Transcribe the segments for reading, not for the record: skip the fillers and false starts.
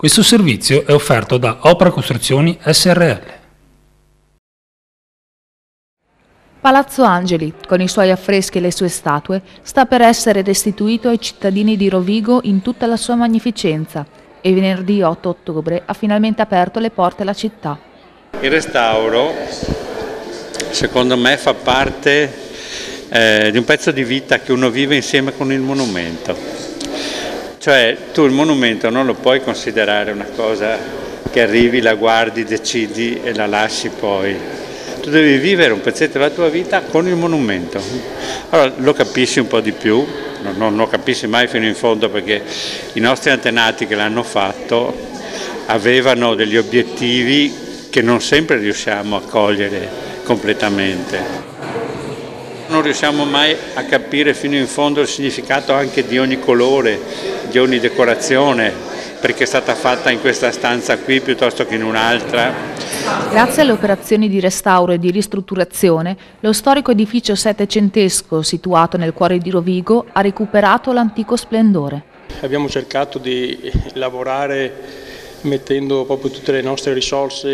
Questo servizio è offerto da Opera Costruzioni Srl. Palazzo Angeli, con i suoi affreschi e le sue statue, sta per essere restituito ai cittadini di Rovigo in tutta la sua magnificenza e venerdì 8 ottobre ha finalmente aperto le porte alla città. Il restauro, secondo me, fa parte di un pezzo di vita che uno vive insieme con il monumento. Cioè, tu il monumento non lo puoi considerare una cosa che arrivi, la guardi, decidi e la lasci poi. Tu devi vivere un pezzetto della tua vita con il monumento. Allora lo capisci un po' di più, non lo capisci mai fino in fondo perché i nostri antenati che l'hanno fatto avevano degli obiettivi che non sempre riusciamo a cogliere completamente. Non riusciamo mai a capire fino in fondo il significato anche di ogni colore, di ogni decorazione, perché è stata fatta in questa stanza qui piuttosto che in un'altra. Grazie alle operazioni di restauro e di ristrutturazione, lo storico edificio settecentesco situato nel cuore di Rovigo ha recuperato l'antico splendore. Abbiamo cercato di lavorare mettendo proprio tutte le nostre risorse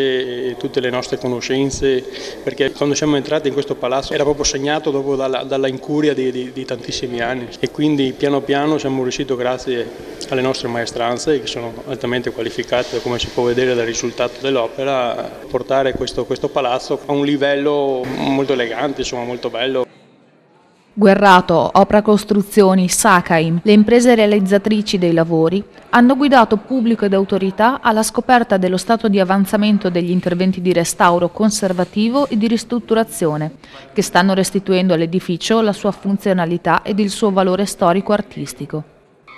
e tutte le nostre conoscenze, perché quando siamo entrati in questo palazzo era proprio segnato dopo dalla incuria di tantissimi anni e quindi piano piano siamo riusciti, grazie alle nostre maestranze che sono altamente qualificate, come si può vedere dal risultato dell'opera, a portare questo palazzo a un livello molto elegante, insomma molto bello. Guerrato, Opera Costruzioni, Sacaim, le imprese realizzatrici dei lavori, hanno guidato pubblico ed autorità alla scoperta dello stato di avanzamento degli interventi di restauro conservativo e di ristrutturazione, che stanno restituendo all'edificio la sua funzionalità ed il suo valore storico-artistico.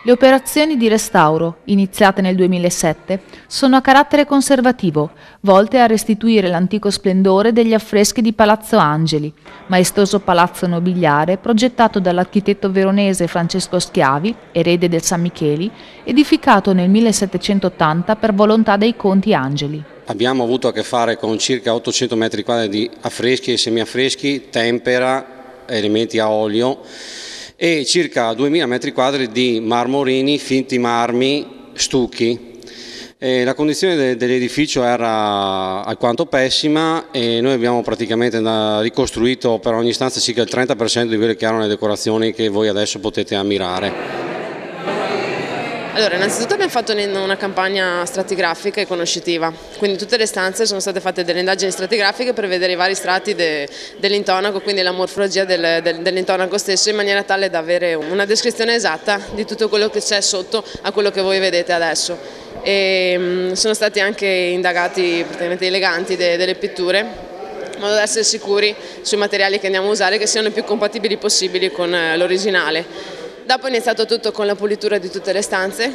Le operazioni di restauro, iniziate nel 2007, sono a carattere conservativo, volte a restituire l'antico splendore degli affreschi di Palazzo Angeli, maestoso palazzo nobiliare progettato dall'architetto veronese Francesco Schiavi, erede del San Micheli, edificato nel 1780 per volontà dei conti Angeli. Abbiamo avuto a che fare con circa 800 metri quadri di affreschi e semiaffreschi, tempera, elementi a olio, e circa 2000 metri quadri di marmorini, finti marmi, stucchi. La condizione dell'edificio era alquanto pessima e noi abbiamo praticamente ricostruito per ogni stanza circa il 30% di quelle che erano le decorazioni che voi adesso potete ammirare. Allora, innanzitutto abbiamo fatto una campagna stratigrafica e conoscitiva, quindi tutte le stanze sono state fatte delle indagini stratigrafiche per vedere i vari strati dell'intonaco, quindi la morfologia dell'intonaco stesso, in maniera tale da avere una descrizione esatta di tutto quello che c'è sotto a quello che voi vedete adesso. E sono stati anche indagati praticamente i leganti delle pitture, in modo da essere sicuri sui materiali che andiamo a usare che siano i più compatibili possibili con l'originale. Dopo è iniziato tutto con la pulitura di tutte le stanze,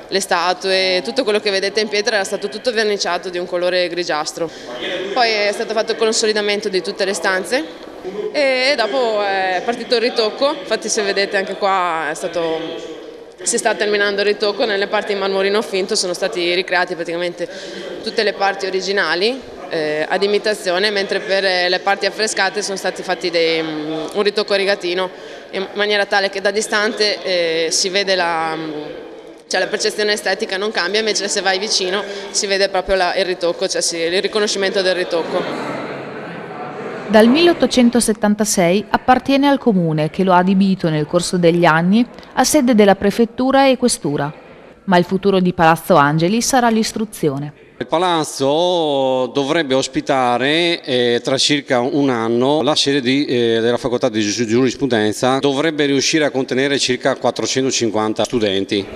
le statue, tutto quello che vedete in pietra era stato tutto verniciato di un colore grigiastro. Poi è stato fatto il consolidamento di tutte le stanze e dopo è partito il ritocco, infatti se vedete anche qua si sta terminando il ritocco, nelle parti in marmorino finto sono stati ricreati praticamente tutte le parti originali ad imitazione, mentre per le parti affrescate sono stati fatti un ritocco rigatino in maniera tale che da distante si vede la percezione estetica non cambia, invece se vai vicino si vede proprio il ritocco, cioè il riconoscimento del ritocco. Dal 1876 appartiene al comune che lo ha adibito nel corso degli anni a sede della prefettura e questura, ma il futuro di Palazzo Angeli sarà l'istruzione. Il palazzo dovrebbe ospitare tra circa un anno la sede della facoltà di giurisprudenza, dovrebbe riuscire a contenere circa 450 studenti.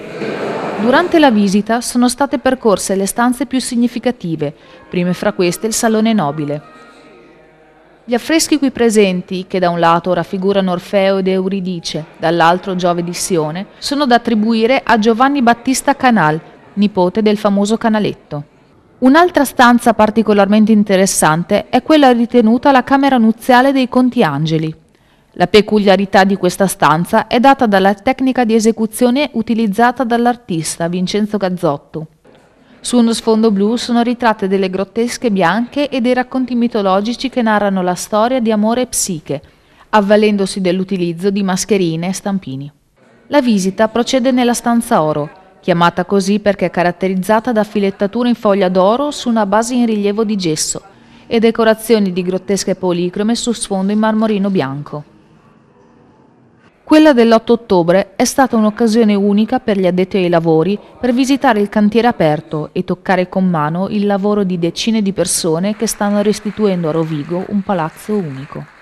Durante la visita sono state percorse le stanze più significative, prime fra queste il Salone Nobile. Gli affreschi qui presenti, che da un lato raffigurano Orfeo ed Euridice, dall'altro Giove di Sione, sono da attribuire a Giovanni Battista Canal, nipote del famoso Canaletto. Un'altra stanza particolarmente interessante è quella ritenuta la camera nuziale dei conti Angeli. La peculiarità di questa stanza è data dalla tecnica di esecuzione utilizzata dall'artista Vincenzo Gazzotto. Su uno sfondo blu sono ritratte delle grottesche bianche e dei racconti mitologici che narrano la storia di Amore e Psiche, avvalendosi dell'utilizzo di mascherine e stampini. La visita procede nella stanza oro, chiamata così perché è caratterizzata da filettature in foglia d'oro su una base in rilievo di gesso e decorazioni di grottesche policrome su sfondo in marmorino bianco. Quella dell'8 ottobre è stata un'occasione unica per gli addetti ai lavori per visitare il cantiere aperto e toccare con mano il lavoro di decine di persone che stanno restituendo a Rovigo un palazzo unico.